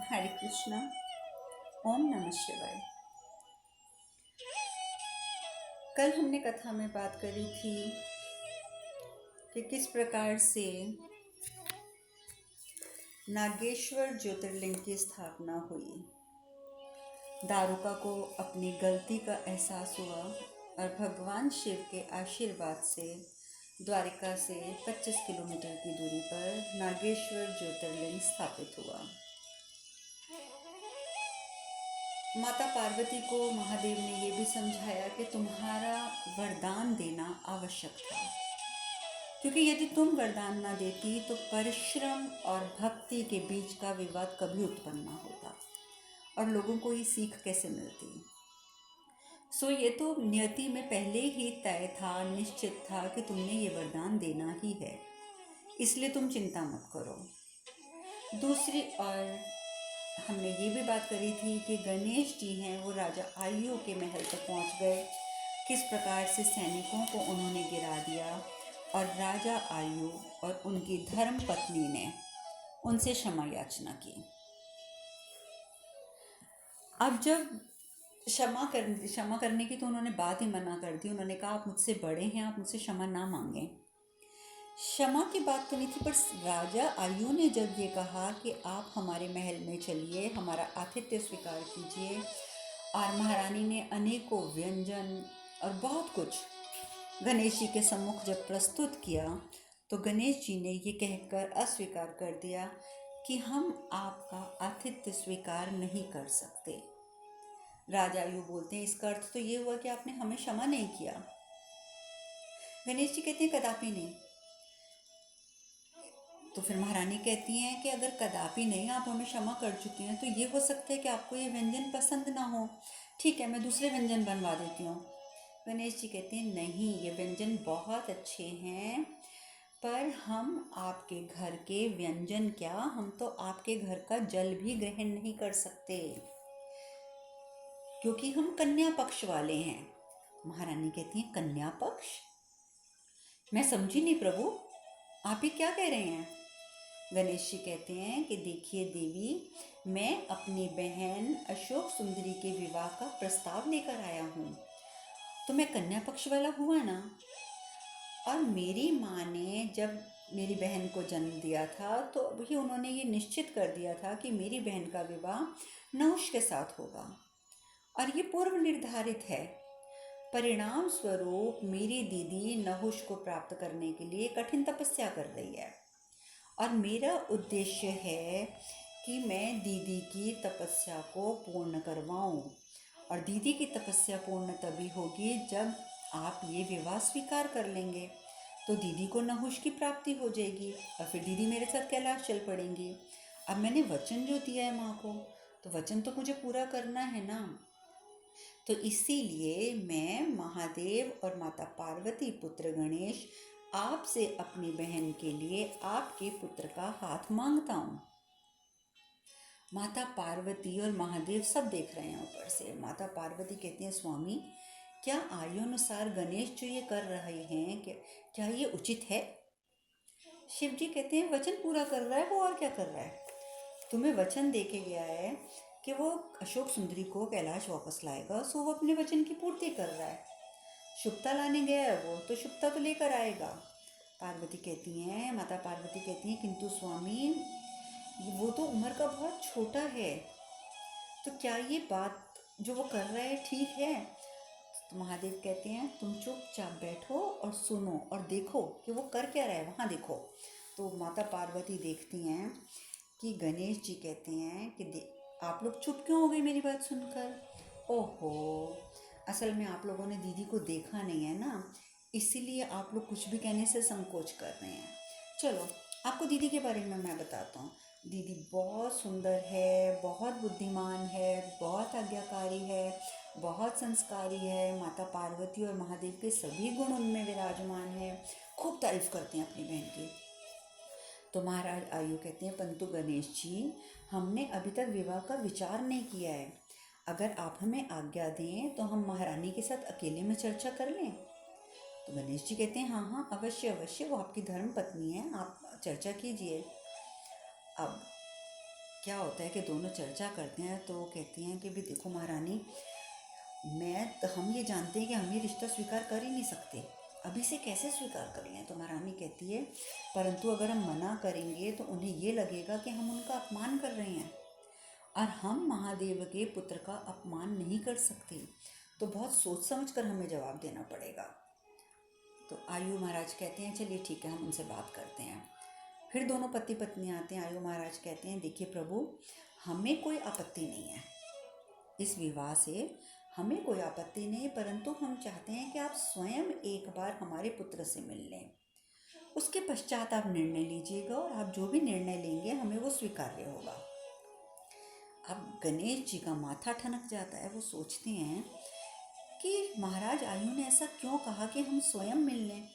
हरे कृष्णा। ओम नमः शिवाय। कल हमने कथा में बात करी थी कि किस प्रकार से नागेश्वर ज्योतिर्लिंग की स्थापना हुई। दारुका को अपनी गलती का एहसास हुआ और भगवान शिव के आशीर्वाद से द्वारिका से 25 किलोमीटर की दूरी पर नागेश्वर ज्योतिर्लिंग स्थापित हुआ। माता पार्वती को महादेव ने ये भी समझाया कि तुम्हारा वरदान देना आवश्यक था, क्योंकि यदि तुम वरदान ना देती तो परिश्रम और भक्ति के बीच का विवाद कभी उत्पन्न ना होता और लोगों को ये सीख कैसे मिलती। सो ये तो नियति में पहले ही तय था, निश्चित था कि तुमने ये वरदान देना ही है, इसलिए तुम चिंता मत करो। दूसरी ओर हमने ये भी बात करी थी कि गणेश जी हैं वो राजा आयु के महल तक पहुंच गए, किस प्रकार से सैनिकों को उन्होंने गिरा दिया और राजा आयु और उनकी धर्म पत्नी ने उनसे क्षमा याचना की। अब जब क्षमा करने की तो उन्होंने बात ही मना कर दी। उन्होंने कहा आप मुझसे बड़े हैं, आप मुझसे क्षमा ना मांगें। क्षमा की बात तो नहीं थी, पर राजा आयु ने जब ये कहा कि आप हमारे महल में चलिए, हमारा आतिथ्य स्वीकार कीजिए, और महारानी ने अनेकों व्यंजन और बहुत कुछ गणेश जी के सम्मुख जब प्रस्तुत किया तो गणेश जी ने ये कहकर अस्वीकार कर दिया कि हम आपका आतिथ्य स्वीकार नहीं कर सकते। राजा आयु बोलते हैं इसका अर्थ तो ये हुआ कि आपने हमें क्षमा नहीं किया। गणेश जी कहते हैं कदापि नहीं। तो फिर महारानी कहती हैं कि अगर कदापि नहीं आप हमें क्षमा कर चुकी हैं तो ये हो सकता है कि आपको ये व्यंजन पसंद ना हो। ठीक है, मैं दूसरे व्यंजन बनवा देती हूँ। गणेश जी कहते हैं नहीं, ये व्यंजन बहुत अच्छे हैं, पर हम आपके घर के व्यंजन क्या, हम तो आपके घर का जल भी ग्रहण नहीं कर सकते, क्योंकि हम कन्या पक्ष वाले हैं। महारानी कहती हैं कन्या पक्ष? मैं समझी नहीं प्रभु, आप ये क्या कह रहे हैं? गणेश जी कहते हैं कि देखिए देवी, मैं अपनी बहन अशोक सुंदरी के विवाह का प्रस्ताव लेकर आया हूँ, तो मैं कन्या पक्ष वाला हुआ ना। और मेरी माँ ने जब मेरी बहन को जन्म दिया था तो भी उन्होंने ये निश्चित कर दिया था कि मेरी बहन का विवाह नहुष के साथ होगा, और ये पूर्व निर्धारित है। परिणाम स्वरूप मेरी दीदी नहुष को प्राप्त करने के लिए कठिन तपस्या कर रही है, और मेरा उद्देश्य है कि मैं दीदी की तपस्या को पूर्ण करवाऊं, और दीदी की तपस्या पूर्ण तभी होगी जब आप ये विवाह स्वीकार कर लेंगे, तो दीदी को नहुष की प्राप्ति हो जाएगी और फिर दीदी मेरे साथ कैलाश चल पड़ेंगी। अब मैंने वचन जो दिया है माँ को, तो वचन तो मुझे पूरा करना है ना। तो इसीलिए मैं महादेव और माता पार्वती पुत्र गणेश आपसे अपनी बहन के लिए आपके पुत्र का हाथ मांगता हूँ। माता पार्वती और महादेव सब देख रहे हैं ऊपर से। माता पार्वती कहती हैं स्वामी, क्या आयु अनुसार गणेश जो ये कर रहे हैं क्या ये उचित है? शिव जी कहते हैं वचन पूरा कर रहा है वो, और क्या कर रहा है? तुम्हें वचन दे के गया है कि वो अशोक सुंदरी को कैलाश वापस लाएगा, सो वो अपने वचन की पूर्ति कर रहा है। शुभता लाने गया है वो, तो शुभता तो लेकर आएगा। पार्वती कहती हैं, माता पार्वती कहती हैं किंतु स्वामी वो तो उम्र का बहुत छोटा है, तो क्या ये बात जो वो कर रहा है ठीक है? तो महादेव कहते हैं तुम चुपचाप बैठो और सुनो और देखो कि वो कर क्या रहा है, वहाँ देखो। तो माता पार्वती देखती हैं कि गणेश जी कहते हैं कि आप लोग चुप क्यों हो गए मेरी बात सुनकर? ओहो, असल में आप लोगों ने दीदी को देखा नहीं है ना, इसीलिए आप लोग कुछ भी कहने से संकोच कर रहे हैं। चलो आपको दीदी के बारे में मैं बताता हूँ। दीदी बहुत सुंदर है, बहुत बुद्धिमान है, बहुत आज्ञाकारी है, बहुत संस्कारी है। माता पार्वती और महादेव के सभी गुण उनमें विराजमान है। खूब तारीफ करते हैं अपनी बहन की। तो महाराज आयु कहते हैं परंतु गणेश जी, हमने अभी तक विवाह का विचार नहीं किया है, अगर आप हमें आज्ञा दें तो हम महारानी के साथ अकेले में चर्चा कर लें। तो गणेश जी कहते हैं हाँ हाँ अवश्य अवश्य, वो आपकी धर्म पत्नी है, आप चर्चा कीजिए। अब क्या होता है कि दोनों चर्चा करते हैं तो कहती हैं कि भी देखो महारानी, हम ये जानते हैं कि हम ये रिश्ता स्वीकार कर ही नहीं सकते, अभी से कैसे स्वीकार कर लें। तो महारानी कहती है परंतु अगर हम मना करेंगे तो उन्हें ये लगेगा कि हम उनका अपमान कर रहे हैं, और हम महादेव के पुत्र का अपमान नहीं कर सकते, तो बहुत सोच समझ कर हमें जवाब देना पड़ेगा। तो आयु महाराज कहते हैं चलिए ठीक है, हम उनसे बात करते हैं। फिर दोनों पति पत्नी आते हैं। आयु महाराज कहते हैं देखिए प्रभु, हमें कोई आपत्ति नहीं है इस विवाह से, हमें कोई आपत्ति नहीं, परंतु हम चाहते हैं कि आप स्वयं एक बार हमारे पुत्र से मिल लें, उसके पश्चात आप निर्णय लीजिएगा, और आप जो भी निर्णय लेंगे हमें वो स्वीकार्य होगा। अब गणेश जी का माथा ठनक जाता है। वो सोचते हैं कि महाराज आयु ने ऐसा क्यों कहा कि हम स्वयं मिल लें,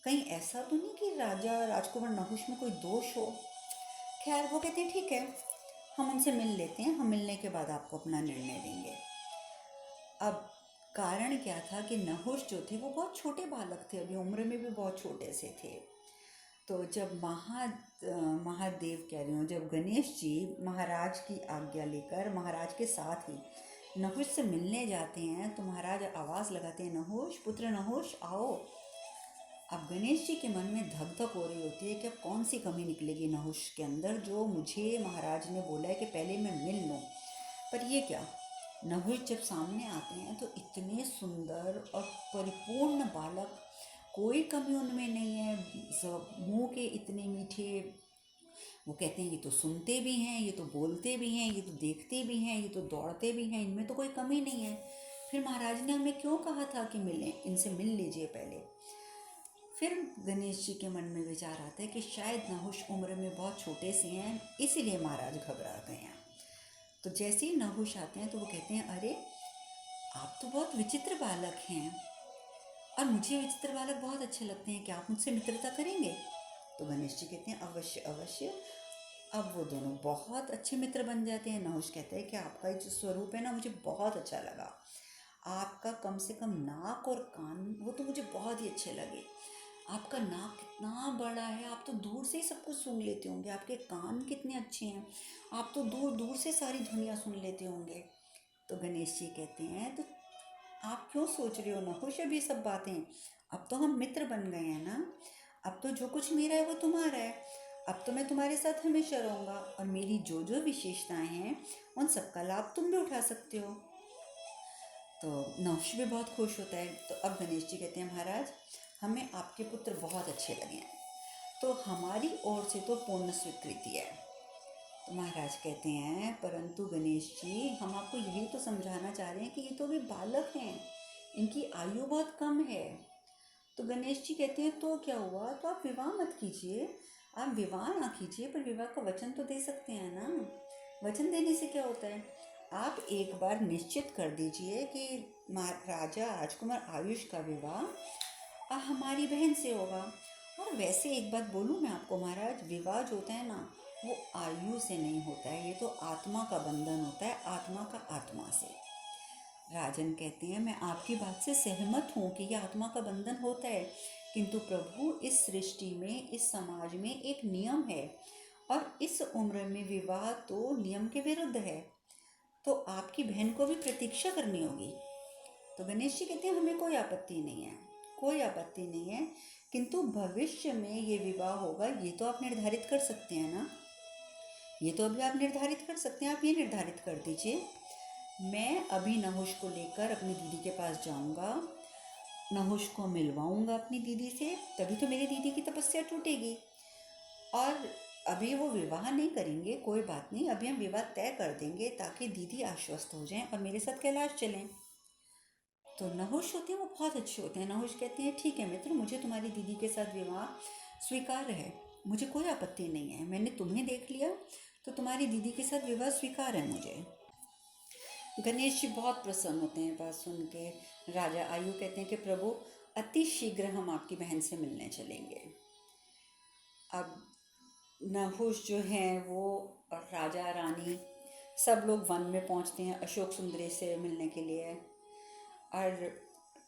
कहीं ऐसा तो नहीं कि राजा राजकुमार नहुष में कोई दोष हो। खैर वो कहते हैं ठीक है, हम उनसे मिल लेते हैं, हम मिलने के बाद आपको अपना निर्णय देंगे। अब कारण क्या था कि नहुष जो थे वो बहुत छोटे बालक थे, अभी उम्र में भी बहुत छोटे से थे। तो जब महादेव कह रही हूँ, जब गणेश जी महाराज की आज्ञा लेकर महाराज के साथ ही नहुष से मिलने जाते हैं तो महाराज आवाज़ लगाते हैं, नहुष पुत्र नहुष आओ। अब गणेश जी के मन में धक धक हो रही होती है कि अब कौन सी कमी निकलेगी नहुष के अंदर, जो मुझे महाराज ने बोला है कि पहले मैं मिल लूँ। पर ये क्या, नहुष जब सामने आते हैं तो इतने सुंदर और परिपूर्ण बालक, कोई कमी उनमें नहीं है, सब मुँह के इतने मीठे। वो कहते हैं ये तो सुनते भी हैं, ये तो बोलते भी हैं, ये तो देखते भी हैं, ये तो दौड़ते भी हैं, इनमें तो कोई कमी नहीं है। फिर महाराज ने हमें क्यों कहा था कि मिलें, इनसे मिल लीजिए पहले। फिर गणेश जी के मन में विचार आता है कि शायद नहुष उम्र में बहुत छोटे से हैं, इसीलिए महाराज घबरा गए हैं। तो जैसे ही नहुष आते हैं तो वो कहते हैं अरे आप तो बहुत विचित्र बालक हैं, और मुझे विचित्र बालक बहुत अच्छे लगते हैं, क्या आप मुझसे मित्रता करेंगे। तो गणेश जी कहते हैं अवश्य अवश्य। अब वो दोनों बहुत अच्छे मित्र बन जाते हैं। नहुष कहते हैं कि आपका जो स्वरूप है ना मुझे बहुत अच्छा लगा, आपका कम से कम नाक और कान वो तो मुझे बहुत ही अच्छे लगे। आपका नाक कितना बड़ा है, आप तो दूर से ही सब कुछ सुन लेते होंगे, आपके कान कितने अच्छे हैं, आप तो दूर दूर से सारी ध्वनियाँ सुन लेते होंगे। तो गणेश जी कहते हैं तो आप क्यों सोच रहे हो नहुष अब ये सब बातें, अब तो हम मित्र बन गए हैं ना, अब तो जो कुछ मेरा है वो तुम्हारा है, अब तो मैं तुम्हारे साथ हमेशा रहूँगा, और मेरी जो जो विशेषताएं हैं उन सबका लाभ तुम भी उठा सकते हो। तो नहुष भी बहुत खुश होता है। तो अब गणेश जी कहते हैं महाराज हमें आपके पुत्र बहुत अच्छे लगे हैं, तो हमारी ओर से तो पूर्ण स्वीकृति है। तो महाराज कहते हैं परंतु गणेश जी हम आपको यही तो समझाना चाह रहे हैं कि ये तो अभी बालक हैं, इनकी आयु बहुत कम है। तो गणेश जी कहते हैं तो क्या हुआ, तो आप विवाह मत कीजिए, आप विवाह ना कीजिए, पर विवाह का वचन तो दे सकते हैं ना। वचन देने से क्या होता है, आप एक बार निश्चित कर दीजिए कि राजा राजकुमार आयुष का विवाह हमारी बहन से होगा। और वैसे एक बात बोलूँ मैं आपको महाराज, विवाह जो होता है ना वो आयु से नहीं होता है, ये तो आत्मा का बंधन होता है, आत्मा का आत्मा से। राजन कहते हैं मैं आपकी बात से सहमत हूँ कि यह आत्मा का बंधन होता है, किंतु प्रभु इस सृष्टि में इस समाज में एक नियम है, और इस उम्र में विवाह तो नियम के विरुद्ध है, तो आपकी बहन को भी प्रतीक्षा करनी होगी। तो गणेश जी कहते हैं हमें कोई आपत्ति नहीं है, कोई आपत्ति नहीं है, किंतु भविष्य में ये विवाह होगा ये तो आप निर्धारित कर सकते हैं ना, ये तो अभी आप निर्धारित कर सकते हैं, आप ये निर्धारित कर दीजिए। मैं अभी नहुष को लेकर अपनी दीदी के पास जाऊंगा, नहुष को मिलवाऊंगा अपनी दीदी से, तभी तो मेरी दीदी की तपस्या टूटेगी। और अभी वो विवाह नहीं करेंगे, कोई बात नहीं, अभी हम विवाह तय कर देंगे ताकि दीदी आश्वस्त हो जाएं और मेरे साथ कैलाश चलें। तो नहुष होते हैं वो बहुत अच्छे होते हैं। नहुष कहते हैं ठीक है मित्र, मुझे तुम्हारी दीदी के साथ विवाह स्वीकार है, मुझे कोई आपत्ति नहीं है, मैंने तुम्हें देख लिया तो तुम्हारी दीदी के साथ विवाह स्वीकार है मुझे। गणेश जी बहुत प्रसन्न होते हैं बात सुन के। राजा आयु कहते हैं कि प्रभु अति शीघ्र हम आपकी बहन से मिलने चलेंगे। अब नहुष जो हैं वो और राजा रानी सब लोग वन में पहुंचते हैं अशोक सुंदरी से मिलने के लिए, और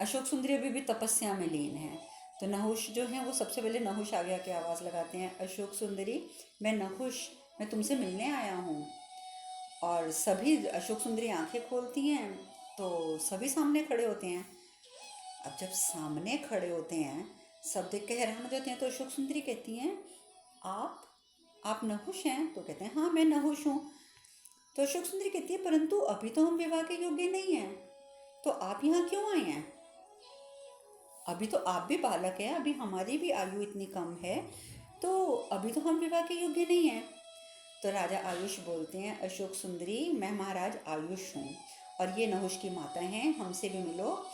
अशोक सुंदरी अभी भी तपस्या में लीन है। तो नहुष जो हैं वो सबसे पहले नहुष आ गया के आवाज़ लगाते हैं, अशोक सुंदरी मैं नहुष मैं तुमसे मिलने आया हूँ। और सभी अशोक सुंदरी आंखें खोलती हैं तो सभी सामने खड़े होते हैं। अब जब सामने खड़े होते हैं, सब देख के हैरान हो जाते हैं। तो अशोक सुंदरी कहती हैं, आप आप नहुष हैं? तो कहते हैं हाँ मैं नहुष हूँ। तो अशोक सुंदरी कहती है, परंतु अभी तो हम विवाह के योग्य नहीं हैं, तो आप यहाँ क्यों आए हैं? अभी तो आप भी बालक हैं, अभी हमारी भी आयु इतनी कम है, तो अभी तो हम विवाह के योग्य नहीं हैं। तो राजा आयुष बोलते हैं, अशोक सुंदरी मैं महाराज आयुष हूँ और ये नहुष की माता हैं, हमसे भी मिलो।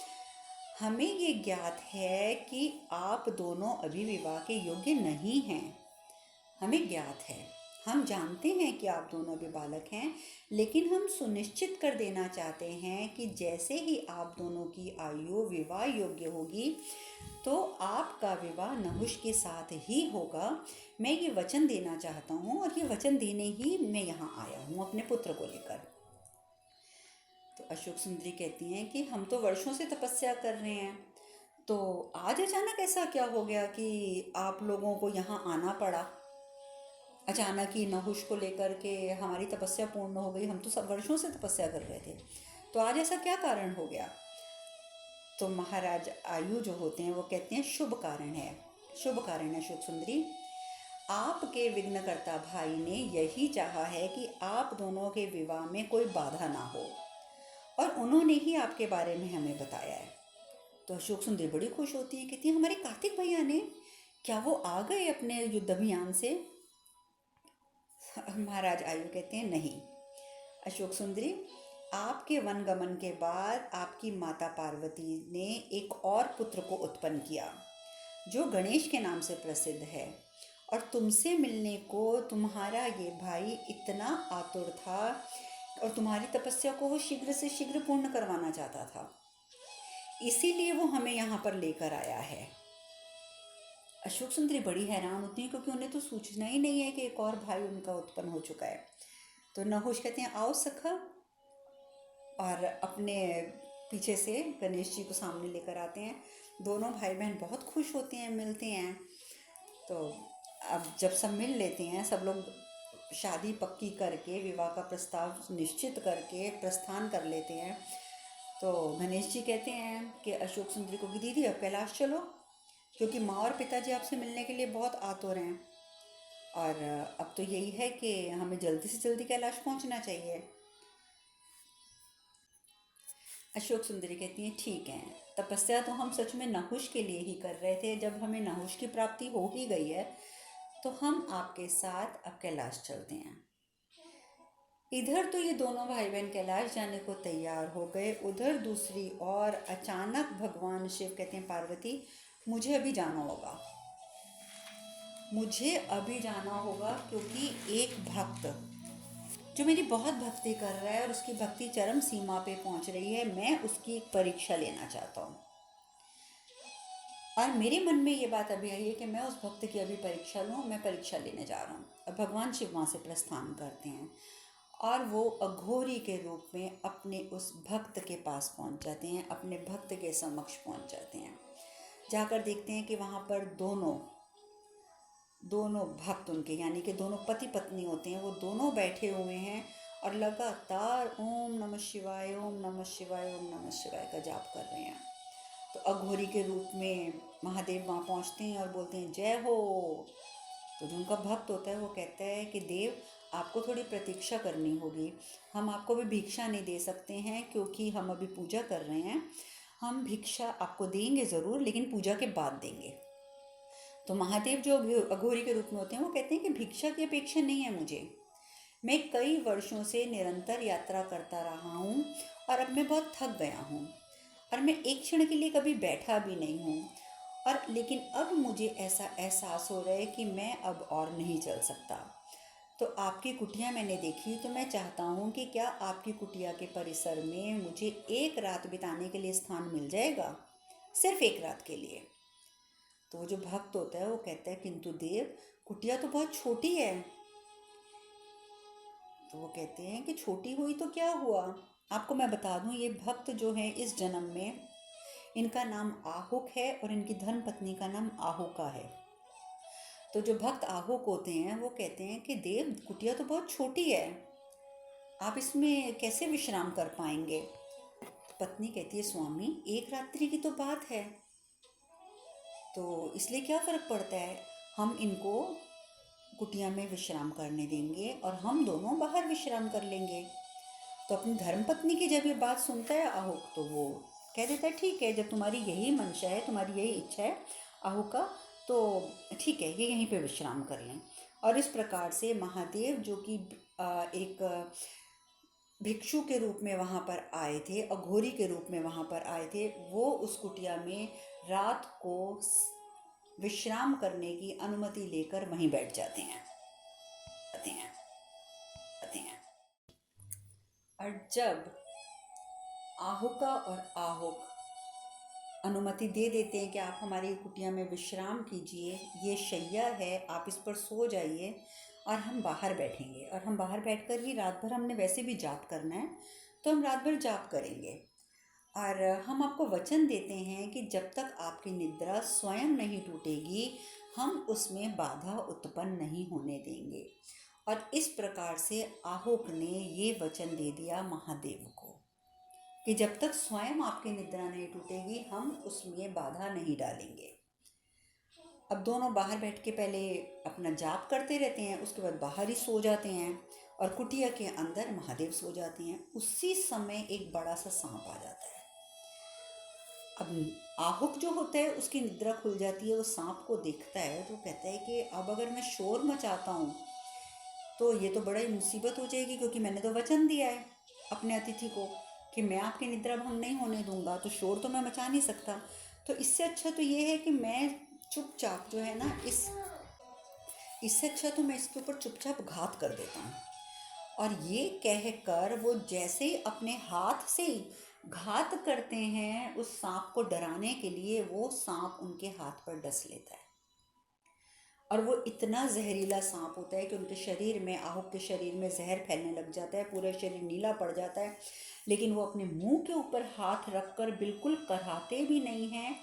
हमें ये ज्ञात है कि आप दोनों अभी विवाह के योग्य नहीं हैं, हमें ज्ञात है। हम जानते हैं कि आप दोनों अभी बालक हैं, लेकिन हम सुनिश्चित कर देना चाहते हैं कि जैसे ही आप दोनों की आयु विवाह योग्य होगी तो आपका विवाह नहुष के साथ ही होगा। मैं ये वचन देना चाहता हूँ और ये वचन देने ही मैं यहाँ आया हूँ अपने पुत्र को लेकर। तो अशोक सुंदरी कहती हैं कि हम तो वर्षों से तपस्या कर रहे हैं, तो आज अचानक ऐसा क्या हो गया कि आप लोगों को यहाँ आना पड़ा? अचानक ही नहुष को लेकर के हमारी तपस्या पूर्ण हो गई, हम तो सब वर्षों से तपस्या कर रहे थे, तो आज ऐसा क्या कारण हो गया? तो महाराज आयु जो होते हैं वो कहते हैं शुभ कारण है, शुभ कारण है अशोक सुंदरी। आपके विघ्नकर्ता भाई ने यही चाहा है कि आप दोनों के विवाह में कोई बाधा ना हो, और उन्होंने ही आपके बारे में हमें बताया है। तो अशोक सुंदरी बड़ी खुश होती है, कहती है हमारे कार्तिक भैया ने, क्या वो आ गए अपने युद्ध अभियान से? महाराज आयु कहते हैं नहीं अशोक सुंदरी, आपके वनगमन के बाद आपकी माता पार्वती ने एक और पुत्र को उत्पन्न किया जो गणेश के नाम से प्रसिद्ध है, और तुमसे मिलने को तुम्हारा ये भाई इतना आतुर था और तुम्हारी तपस्या को वो शीघ्र से शीघ्र पूर्ण करवाना चाहता था, इसीलिए वो हमें यहाँ पर लेकर आया है। अशोक सुंदरी बड़ी हैरान होती हैं क्योंकि उन्हें तो सूचना ही नहीं है कि एक और भाई उनका उत्पन्न हो चुका है। तो नहुष कहते हैं आओ सखा, और अपने पीछे से गणेश जी को सामने लेकर आते हैं। दोनों भाई बहन बहुत खुश होते हैं, मिलते हैं। तो अब जब सब मिल लेते हैं, सब लोग शादी पक्की करके विवाह का प्रस्ताव निश्चित करके प्रस्थान कर लेते हैं। तो गणेश जी कहते हैं कि अशोक सुंदरी को कि दीदी अब कैलाश चलो, क्योंकि माँ और पिताजी आपसे मिलने के लिए बहुत आतुर हैं, और अब तो यही है कि हमें जल्दी से जल्दी कैलाश पहुंचना चाहिए। अशोक सुंदरी कहती हैं ठीक है, तपस्या तो हम सच में नहुष के लिए ही कर रहे थे, जब हमें नहुष की प्राप्ति हो ही गई है तो हम आपके साथ अब कैलाश चलते हैं। इधर तो ये दोनों भाई बहन कैलाश जाने को तैयार हो गए, उधर दूसरी और अचानक भगवान शिव कहते हैं पार्वती मुझे अभी जाना होगा, मुझे अभी जाना होगा, क्योंकि एक भक्त जो मेरी बहुत भक्ति कर रहा है और उसकी भक्ति चरम सीमा पे पहुंच रही है, मैं उसकी एक परीक्षा लेना चाहता हूँ। और मेरे मन में ये बात अभी आई है कि मैं उस भक्त की अभी परीक्षा लूँ, मैं परीक्षा लेने जा रहा हूँ। और भगवान शिव वहाँ से प्रस्थान करते हैं और वो अघोरी के रूप में अपने उस भक्त के पास पहुँच जाते हैं, अपने भक्त के समक्ष पहुँच जाते हैं। जाकर देखते हैं कि वहाँ पर दोनों भक्त उनके, यानी कि दोनों पति पत्नी होते हैं, वो दोनों बैठे हुए हैं और लगातार ओम नमः शिवाय ओम नमः शिवाय ओम नमः शिवाय का जाप कर रहे हैं। तो अघोरी के रूप में महादेव वहाँ पहुँचते हैं और बोलते हैं जय हो। तो जो उनका भक्त होता है वो कहता है कि देव आपको थोड़ी प्रतीक्षा करनी होगी, हम आपको भी भिक्षा नहीं दे सकते हैं क्योंकि हम अभी पूजा कर रहे हैं, हम भिक्षा आपको देंगे ज़रूर लेकिन पूजा के बाद देंगे। तो महादेव जो अघोरी के रूप में होते हैं वो कहते हैं कि भिक्षा की अपेक्षा नहीं है मुझे, मैं कई वर्षों से निरंतर यात्रा करता रहा हूँ और अब मैं बहुत थक गया हूँ और मैं एक क्षण के लिए कभी बैठा भी नहीं हूँ, और लेकिन अब मुझे ऐसा एहसास हो रहा है कि मैं अब और नहीं चल सकता। तो आपकी कुटिया मैंने देखी, तो मैं चाहता हूँ कि क्या आपकी कुटिया के परिसर में मुझे एक रात बिताने के लिए स्थान मिल जाएगा, सिर्फ एक रात के लिए। तो वो जो भक्त होता है वो कहता है किंतु देव कुटिया तो बहुत छोटी है। तो वो कहते हैं कि छोटी हुई तो क्या हुआ, आपको मैं बता दूं ये भक्त जो है इस जन्म में इनका नाम आहुक है और इनकी धर्म पत्नी का नाम आहुका है। तो जो भक्त आहुक होते हैं वो कहते हैं कि देव, कुटिया तो बहुत छोटी है, आप इसमें कैसे विश्राम कर पाएंगे। पत्नी कहती है, स्वामी एक रात्रि की तो बात है, तो इसलिए क्या फ़र्क पड़ता है, हम इनको कुटिया में विश्राम करने देंगे और हम दोनों बाहर विश्राम कर लेंगे। तो अपनी धर्मपत्नी की जब ये बात सुनता है आहुक, तो वो कह देता है, ठीक है, जब तुम्हारी यही मंशा है, तुम्हारी यही इच्छा है आहुक का, तो ठीक है, ये यहीं पे विश्राम कर लें। और इस प्रकार से महादेव, जो कि एक भिक्षु के रूप में वहाँ पर आए थे, अघोरी के रूप में वहाँ पर आए थे, वो उस कुटिया में रात को विश्राम करने की अनुमति लेकर वहीं बैठ जाते हैं। और जब आहुका और आहुक अनुमति दे देते हैं कि आप हमारी कुटिया में विश्राम कीजिए, ये शैया है, आप इस पर सो जाइए और हम बाहर बैठेंगे, और हम बाहर बैठकर ही रात भर, हमने वैसे भी जाप करना है तो हम रात भर जाप करेंगे, और हम आपको वचन देते हैं कि जब तक आपकी निद्रा स्वयं नहीं टूटेगी हम उसमें बाधा उत्पन्न नहीं होने देंगे। और इस प्रकार से आहुक ने ये वचन दे दिया महादेव को कि जब तक स्वयं आपकी निद्रा नहीं टूटेगी हम उसमें बाधा नहीं डालेंगे। अब दोनों बाहर बैठ के पहले अपना जाप करते रहते हैं, उसके बाद बाहर ही सो जाते हैं, और कुटिया के अंदर महादेव सो जाते हैं। उसी समय एक बड़ा सा सांप आ जाता है। अब आहुक जो होता है उसकी निद्रा खुल जाती है, वो सांप को देखता है तो कहता है कि अब अगर मैं शोर मचाता हूँ तो ये तो बड़ा ही मुसीबत हो जाएगी, क्योंकि मैंने तो वचन दिया है अपने अतिथि को कि मैं आपकी निद्रा भंग नहीं होने दूंगा, तो शोर तो मैं मचा नहीं सकता। तो इससे अच्छा तो ये है कि मैं चुपचाप जो है ना, इससे अच्छा तो मैं इसके ऊपर चुपचाप घात कर देता हूँ। और ये कहकर वो जैसे ही अपने हाथ से ही घात करते हैं उस सांप को डराने के लिए, वो सांप उनके हाथ पर डस लेता है। और वो इतना जहरीला सांप होता है कि उनके शरीर में, आहुक के शरीर में जहर फैलने लग जाता है, पूरा शरीर नीला पड़ जाता है। लेकिन वो अपने मुंह के ऊपर हाथ रखकर बिल्कुल कराहते भी नहीं हैं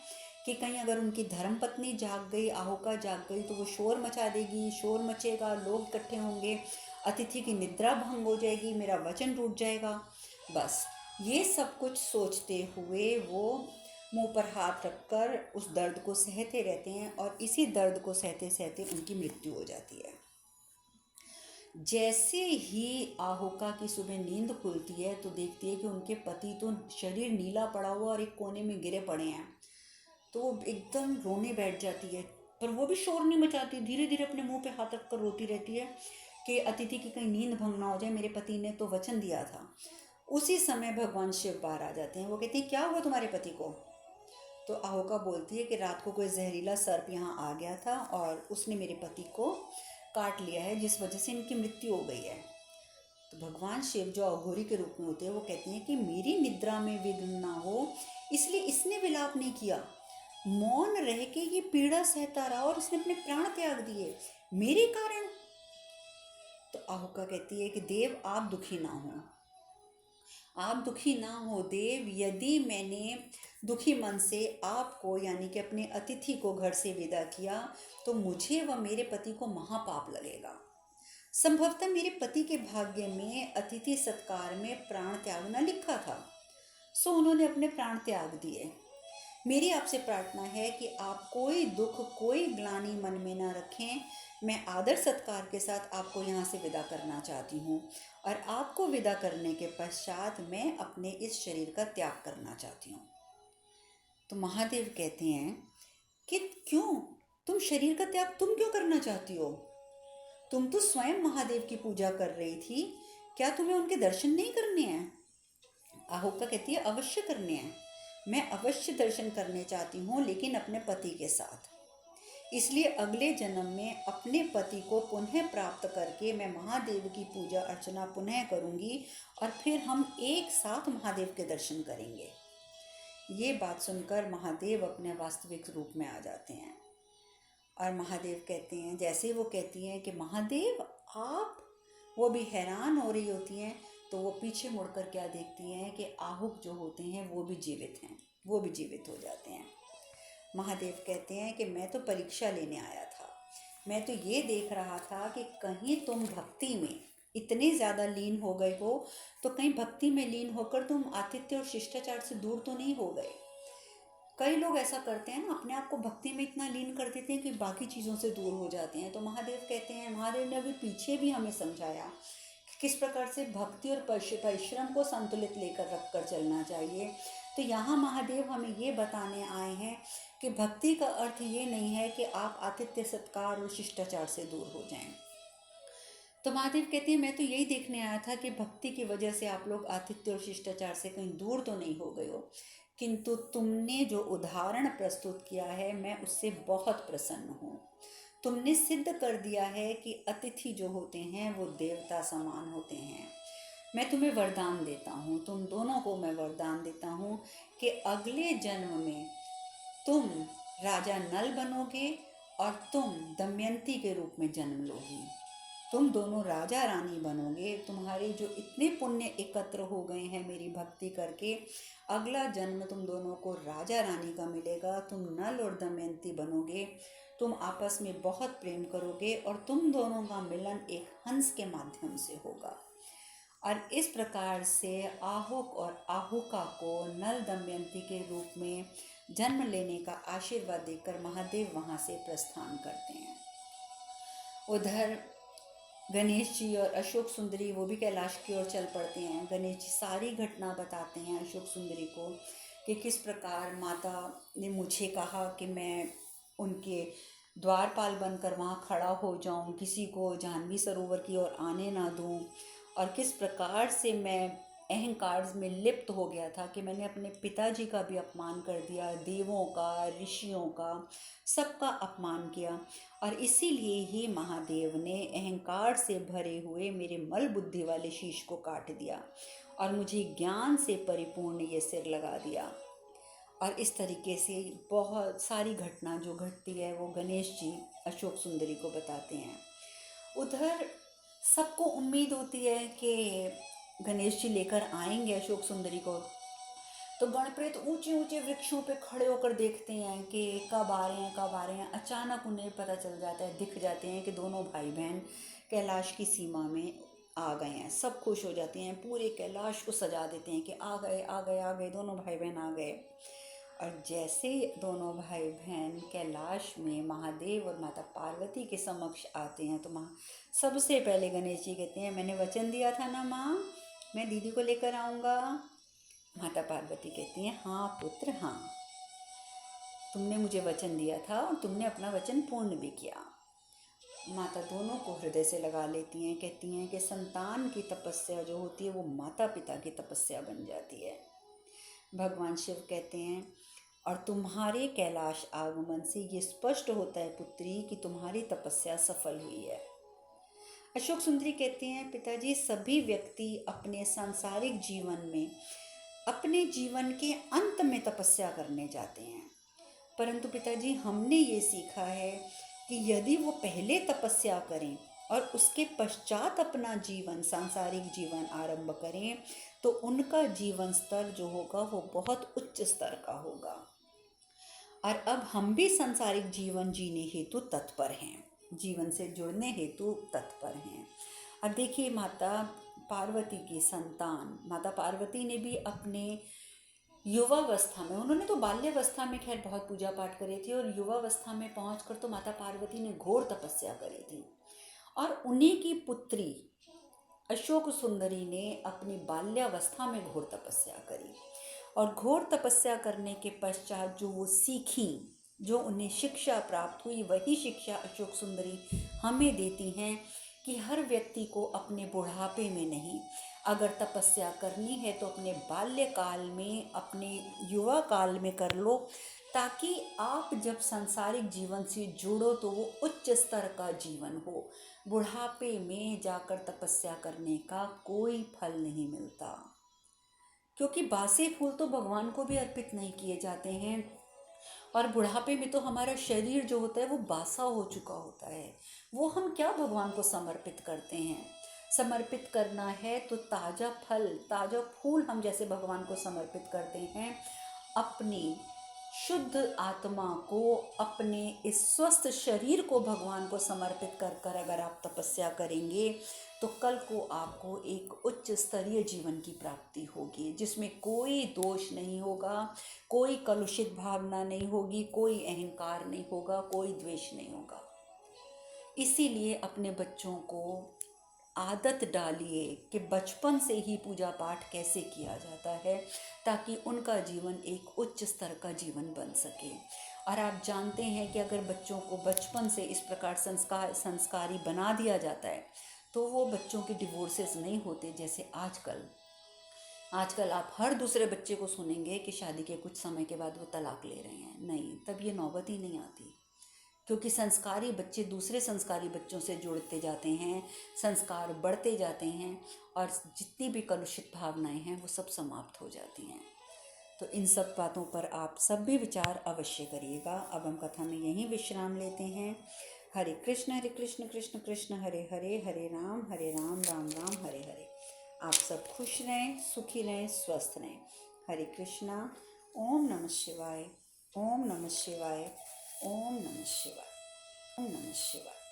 कि कहीं अगर उनकी धर्मपत्नी जाग गई, आहुका जाग गई, तो वो शोर मचा देगी, शोर मचेगा, लोग इकट्ठे होंगे, अतिथि की निद्रा भंग हो जाएगी, मेरा वचन टूट जाएगा। बस ये सब कुछ सोचते हुए वो मुंह पर हाथ रखकर उस दर्द को सहते रहते हैं, और इसी दर्द को सहते सहते उनकी मृत्यु हो जाती है। जैसे ही आहुका की सुबह नींद खुलती है तो देखती है कि उनके पति तो शरीर नीला पड़ा हुआ और एक कोने में गिरे पड़े हैं। तो वो एकदम रोने बैठ जाती है, पर वो भी शोर नहीं मचाती, धीरे धीरे अपने मुंह पे हाथ रखकर रोती रहती है कि अतिथि की कहीं नींद भंग ना हो जाए, मेरे पति ने तो वचन दिया था। उसी समय भगवान शिव बाहर आ जाते हैं। वो कहते हैं, क्या हुआ तुम्हारे पति को? तो आहुका बोलती है कि रात को कोई जहरीला सर्प यहाँ आ गया था और उसने मेरे पति को काट लिया है, जिस वजह से इनकी मृत्यु हो गई है। तो भगवान शिव जो अघोरी के रूप में होते हैं वो कहते हैं कि मेरी निद्रा में विघ्न ना हो, इसलिए इसने विलाप नहीं किया, मौन रह के ये पीड़ा सहता रहा और उसने अपने प्राण त्याग दिए मेरे कारण। तो आहुका कहती है कि देव आप दुखी ना हो, आप दुखी ना हो देव, यदि मैंने दुखी मन से आपको यानी कि अपने अतिथि को घर से विदा किया तो मुझे व मेरे पति को महापाप लगेगा। संभवतः मेरे पति के भाग्य में अतिथि सत्कार में प्राण त्यागना लिखा था, सो उन्होंने अपने प्राण त्याग दिए। मेरी आपसे प्रार्थना है कि आप कोई दुख, कोई ग्लानि मन में ना रखें। मैं आदर सत्कार के साथ आपको यहाँ से विदा करना चाहती हूँ, और आपको विदा करने के पश्चात मैं अपने इस शरीर का त्याग करना चाहती हूँ। तो महादेव कहते हैं कि क्यों, तुम शरीर का त्याग तुम क्यों करना चाहती हो? तुम तो स्वयं महादेव की पूजा कर रही थी, क्या तुम्हें उनके दर्शन नहीं करने हैं? आहुका कहती है, अवश्य करने हैं, मैं अवश्य दर्शन करने चाहती हूँ, लेकिन अपने पति के साथ। इसलिए अगले जन्म में अपने पति को पुनः प्राप्त करके मैं महादेव की पूजा अर्चना पुनः करूँगी, और फिर हम एक साथ महादेव के दर्शन करेंगे। ये बात सुनकर महादेव अपने वास्तविक रूप में आ जाते हैं, और महादेव कहते हैं, जैसे ही वो कहती हैं कि महादेव आप, वो भी हैरान हो रही होती हैं। तो वो पीछे मुड़कर क्या देखती हैं कि आहुक जो होते हैं वो भी जीवित हैं, वो भी जीवित हो जाते हैं। महादेव कहते हैं कि मैं तो परीक्षा लेने आया था, मैं तो ये देख रहा था कि कहीं तुम भक्ति में इतने ज़्यादा लीन हो गए हो, तो कहीं भक्ति में लीन होकर तुम आतिथ्य और शिष्टाचार से दूर तो नहीं हो गए। कई लोग ऐसा करते हैं ना, अपने आप को भक्ति में इतना लीन कर देते हैं कि बाकी चीज़ों से दूर हो जाते हैं। तो महादेव कहते हैं, महादेव ने अभी पीछे भी हमें समझाया कि किस प्रकार से भक्ति और परिश्रम को संतुलित लेकर रख कर चलना चाहिए। तो यहाँ महादेव हमें ये बताने आए हैं कि भक्ति का अर्थ ये नहीं है कि आप आतिथ्य सत्कार और शिष्टाचार से दूर हो जाएं। तो महादेव कहते हैं, मैं तो यही देखने आया था कि भक्ति की वजह से आप लोग आतिथ्य और शिष्टाचार से कहीं दूर तो नहीं हो गए हो, किंतु तुमने जो उदाहरण प्रस्तुत किया है मैं उससे बहुत प्रसन्न हूँ। तुमने सिद्ध कर दिया है कि अतिथि जो होते हैं वो देवता समान होते हैं। मैं तुम्हें वरदान देता हूँ, तुम दोनों को मैं वरदान देता हूँ कि अगले जन्म में तुम राजा नल बनोगे और तुम दमयंती के रूप में जन्म लोगी। तुम दोनों राजा रानी बनोगे। तुम्हारे जो इतने पुण्य एकत्र हो गए हैं मेरी भक्ति करके, अगला जन्म तुम दोनों को राजा रानी का मिलेगा। तुम नल और दमयंती बनोगे। तुम आपस में बहुत प्रेम करोगे और तुम दोनों का मिलन एक हंस के माध्यम से होगा। और इस प्रकार से आहुक और आहुका को नल दमयंती के रूप में जन्म लेने का आशीर्वाद देकर महादेव वहाँ से प्रस्थान करते हैं। उधर गणेश जी और अशोक सुंदरी वो भी कैलाश की ओर चल पड़ते हैं। गणेश जी सारी घटना बताते हैं अशोक सुंदरी को कि किस प्रकार माता ने मुझे कहा कि मैं उनके द्वारपाल बनकर वहाँ खड़ा हो जाऊँ, किसी को जाह्नवी सरोवर की ओर आने ना दूँ, और किस प्रकार से मैं अहंकार में लिप्त हो गया था कि मैंने अपने पिताजी का भी अपमान कर दिया, देवों का, ऋषियों का, सबका अपमान किया। और इसीलिए ही महादेव ने अहंकार से भरे हुए मेरे मल बुद्धि वाले शीश को काट दिया और मुझे ज्ञान से परिपूर्ण ये सिर लगा दिया। और इस तरीके से बहुत सारी घटना जो घटती है वो गणेश जी अशोक सुंदरी को बताते हैं। उधर सबको उम्मीद होती है कि गणेश जी लेकर आएंगे अशोक सुंदरी को। तो गणप्रेत ऊंचे ऊंचे वृक्षों पे खड़े होकर देखते हैं कि कब आ रहे हैं, कब आ रहे हैं। अचानक उन्हें पता चल जाता है, दिख जाते हैं कि दोनों भाई बहन कैलाश की सीमा में आ गए हैं। सब खुश हो जाते हैं, पूरे कैलाश को सजा देते हैं कि आ गए आ गए आ गए, दोनों भाई बहन आ गए। और जैसे दोनों भाई बहन कैलाश में महादेव और माता पार्वती के समक्ष आते हैं तो सबसे पहले गणेश जी कहते हैं, मैंने वचन दिया था ना माँ, मैं दीदी को लेकर आऊँगा। माता पार्वती कहती हैं, हाँ पुत्र हाँ, तुमने मुझे वचन दिया था और तुमने अपना वचन पूर्ण भी किया। माता दोनों को हृदय से लगा लेती हैं, कहती हैं कि संतान की तपस्या जो होती है वो माता पिता की तपस्या बन जाती है। भगवान शिव कहते हैं, और तुम्हारे कैलाश आगमन से ये स्पष्ट होता है पुत्री कि तुम्हारी तपस्या सफल हुई है। अशोक सुंदरी कहते हैं, पिताजी सभी व्यक्ति अपने सांसारिक जीवन में अपने जीवन के अंत में तपस्या करने जाते हैं, परंतु पिताजी हमने ये सीखा है कि यदि वो पहले तपस्या करें और उसके पश्चात अपना जीवन सांसारिक जीवन आरंभ करें तो उनका जीवन स्तर जो होगा वो बहुत उच्च स्तर का होगा। और अब हम भी सांसारिक जीवन जीने हेतु तत्पर हैं, जीवन से जुड़ने हेतु तत्पर हैं। और देखिए माता पार्वती की संतान माता पार्वती ने भी अपने युवावस्था में, उन्होंने तो बाल्यावस्था में खैर बहुत पूजा पाठ करे थे, और युवावस्था में पहुंचकर तो माता पार्वती ने घोर तपस्या करी थी। और उन्हीं की पुत्री अशोक सुंदरी ने अपनी बाल्यावस्था में घोर तपस्या करी, और घोर तपस्या करने के पश्चात जो वो सीखी, जो उन्हें शिक्षा प्राप्त हुई, वही शिक्षा अशोक सुंदरी हमें देती हैं कि हर व्यक्ति को अपने बुढ़ापे में नहीं, अगर तपस्या करनी है तो अपने बाल्यकाल में, अपने युवा काल में कर लो, ताकि आप जब सांसारिक जीवन से जुड़ो तो वो उच्च स्तर का जीवन हो। बुढ़ापे में जाकर तपस्या करने का कोई फल नहीं मिलता, क्योंकि बासे फूल तो भगवान को भी अर्पित नहीं किए जाते हैं, और बुढ़ापे में तो हमारा शरीर जो होता है वो बासा हो चुका होता है। वो हम क्या भगवान को समर्पित करते हैं? समर्पित करना है तो ताज़ा फल, ताज़ा फूल हम जैसे भगवान को समर्पित करते हैं, अपनी शुद्ध आत्मा को, अपने इस स्वस्थ शरीर को भगवान को समर्पित कर कर अगर आप तपस्या करेंगे तो कल को आपको एक उच्च स्तरीय जीवन की प्राप्ति होगी, जिसमें कोई दोष नहीं होगा, कोई कलुषित भावना नहीं होगी, कोई अहंकार नहीं होगा, कोई द्वेष नहीं होगा। इसीलिए अपने बच्चों को आदत डालिए कि बचपन से ही पूजा पाठ कैसे किया जाता है, ताकि उनका जीवन एक उच्च स्तर का जीवन बन सके। और आप जानते हैं कि अगर बच्चों को बचपन से इस प्रकार संस्कारी बना दिया जाता है तो वो बच्चों के डिवोर्सेस नहीं होते। जैसे आजकल आप हर दूसरे बच्चे को सुनेंगे कि शादी के कुछ समय के बाद वो तलाक ले रहे हैं। नहीं, तब ये नौबत ही नहीं आती, क्योंकि संस्कारी बच्चे दूसरे संस्कारी बच्चों से जुड़ते जाते हैं, संस्कार बढ़ते जाते हैं और जितनी भी कलुषित भावनाएं हैं वो सब समाप्त हो जाती हैं। तो इन सब बातों पर आप सब भी विचार अवश्य करिएगा। अब हम कथा में यहीं विश्राम लेते हैं। हरे कृष्ण कृष्ण कृष्ण हरे हरे, हरे राम राम राम हरे हरे। आप सब खुश रहें, सुखी रहें, स्वस्थ रहें। हरे कृष्णा। ओम नमः शिवाय, ओम नमः शिवाय, ओम नमः शिवाय, ओम नमः शिवाय।